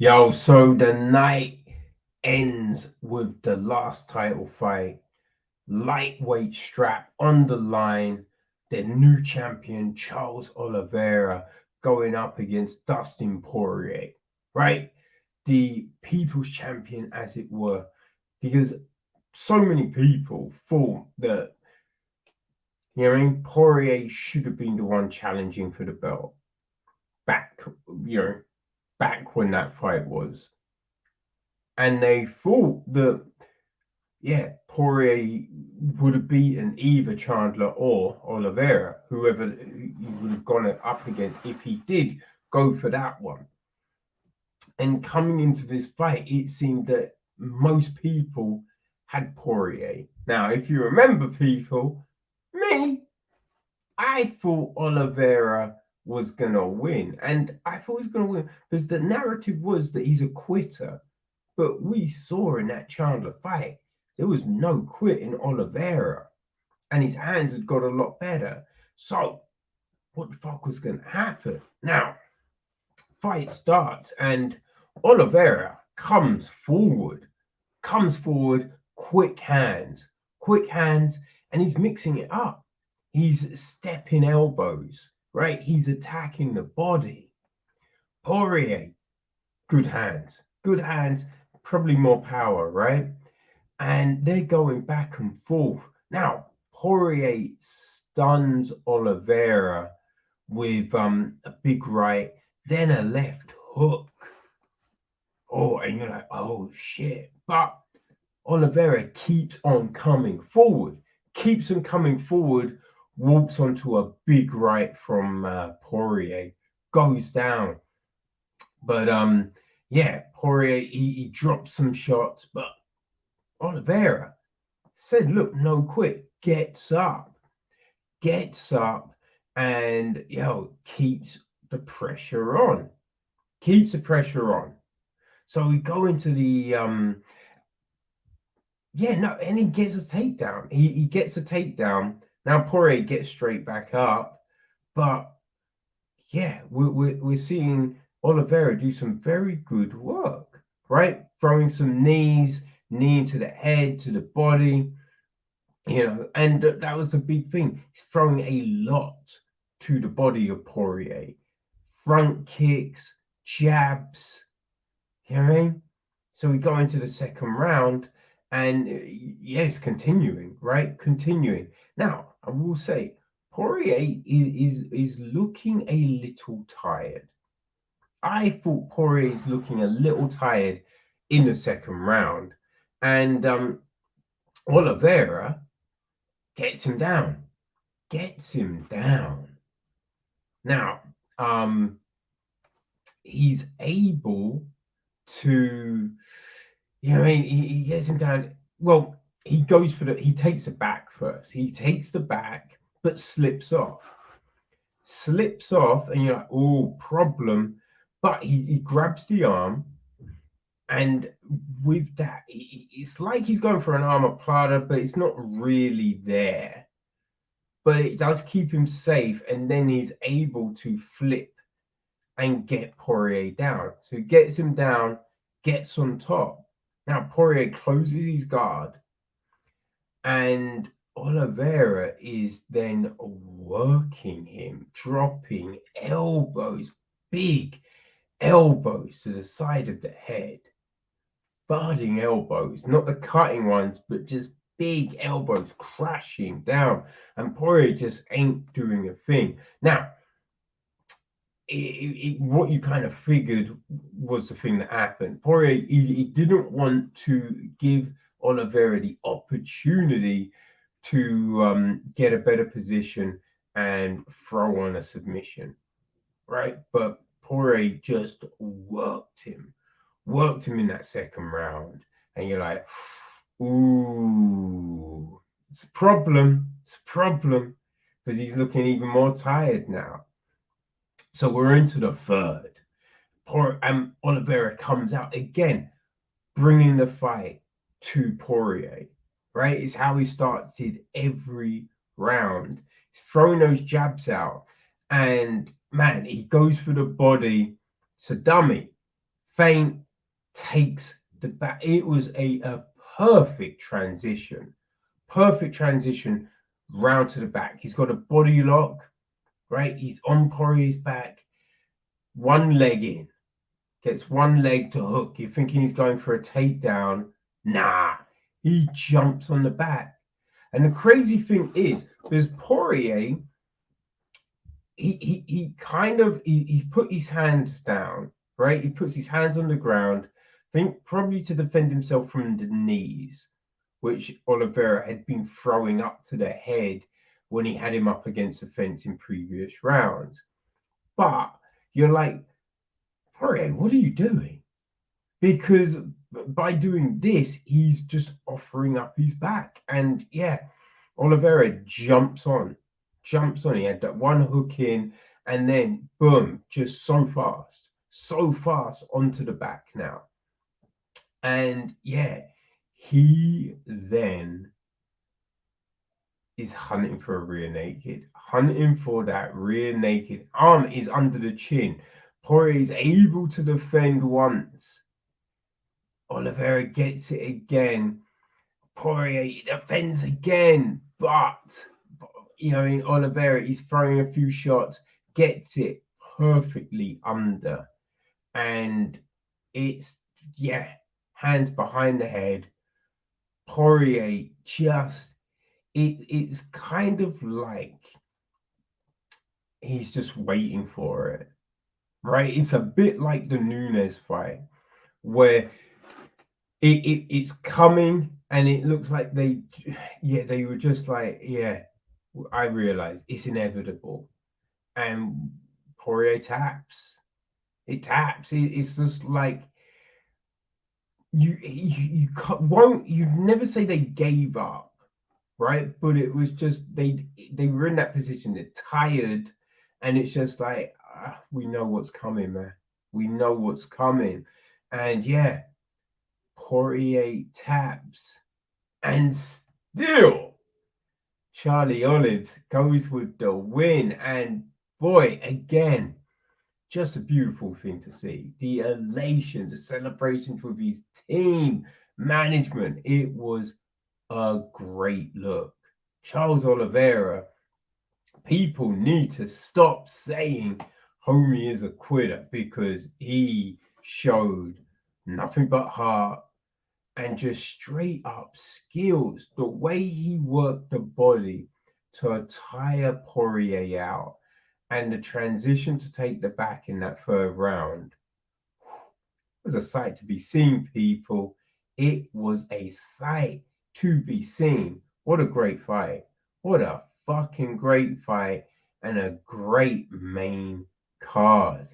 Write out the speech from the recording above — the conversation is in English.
Yo, so the night ends with the last title fight. Lightweight strap on the line. The new champion, Charles Oliveira, going up against Dustin Poirier, right? The people's champion, as it were, because so many people thought that, you know what I mean, Poirier should have been the one challenging for the belt back, you know, back when that fight was. And they thought that, yeah, Poirier would have beaten either Chandler or Oliveira, whoever he would have gone up against if he did go for that one. And coming into this fight, it seemed that most people had Poirier. Now, if you remember, people, me, I thought Oliveira was going to win. And I thought he was going to win because the narrative was that he's a quitter. But we saw in that Chandler fight, there was no quit in Oliveira, and his hands had got a lot better. So, what the fuck was going to happen? Now, fight starts, and Oliveira comes forward, quick hands, and he's mixing it up. He's stepping elbows, right? He's attacking the body. Poirier, good hands, probably more power, right? And they're going back and forth. Now, Poirier stuns Oliveira with a big right, then a left hook. Oh, and you're like, oh shit. But Oliveira keeps on coming forward, walks onto a big right from Poirier, goes down. But yeah, Poirier he drops some shots, but Oliveira said, look, no quit, gets up, and keeps the pressure on. Keeps the pressure on. So we go into the and he gets a takedown. He gets a takedown. Now Poirier gets straight back up, but yeah, we're seeing Oliveira do some very good work, right? Throwing some knee to the head, to the body, and that was the big thing. He's throwing a lot to the body of Poirier. Front kicks, jabs, you know what I mean? So we go into the second round, and yeah, it's continuing, right? Continuing. Now, I will say, Poirier is looking a little tired. I thought Poirier is looking a little tired in the second round, and Oliveira gets him down. Gets him down. Now, he's able to, I mean, he gets him down. Well, he goes for he takes the back first. He takes the back, but slips off. Slips off, and you're like, oh, problem. But he grabs the arm, and with that, it's like he's going for an armor plata, but it's not really there. But it does keep him safe, and then he's able to flip and get Poirier down. So he gets him down, gets on top. Now Poirier closes his guard, and Oliveira is then working him, dropping elbows, big elbows to the side of the head, thudding elbows, not the cutting ones, but just big elbows crashing down, and Poirier just ain't doing a thing. Now, what you kind of figured was the thing that happened. Poirier, he didn't want to give Oliveira the opportunity to get a better position and throw on a submission, right? But Poirier just worked him in that second round, and you're like, ooh, it's a problem. It's a problem because he's looking even more tired now. So we're into the third. Oliveira comes out again, bringing the fight to Poirier, right? It's how he started every round. He's throwing those jabs out, and man, he goes for the body. It's a dummy. feint, takes the back. It was a perfect transition. Perfect transition round to the back. He's got a body lock, right? He's on Poirier's back, one leg in, gets one leg to hook. You're thinking he's going for a takedown. Nah, he jumps on the back. And the crazy thing is, there's Poirier, he's put his hands down, right? He puts his hands on the ground, I think probably to defend himself from the knees, which Oliveira had been throwing up to the head when he had him up against the fence in previous rounds. But you're like, Poirier, what are you doing? Because by doing this, he's just offering up his back. And yeah, Oliveira jumps on. He had that one hook in, and then boom, just so fast onto the back now. And yeah, he then is hunting for a rear naked, hunting for that rear naked. Arm is under the chin. Poirier is able to defend once. Oliveira gets it again. Poirier defends again, but in Oliveira, he's throwing a few shots, gets it perfectly under, and it's hands behind the head. Poirier it's kind of like he's just waiting for it, right? It's a bit like the Nunes fight where it's coming and it looks like they were just like, I realize it's inevitable, and Poirier taps. It taps. It's just like you won't. You never say they gave up, right? But it was just they were in that position. They're tired, and it's just like we know what's coming, man. We know what's coming, and Poirier taps, and still Charlie Olives goes with the win. And boy, again, just a beautiful thing to see. The elation, the celebrations with his team, management. It was a great look. Charles Oliveira, people need to stop saying homie is a quitter, because he showed nothing but heart and just straight up skills. The way he worked the body to tire Poirier out, and the transition to take the back in that third round was a sight to be seen, people. It was a sight to be seen. What a great fight. What a fucking great fight, and a great main card.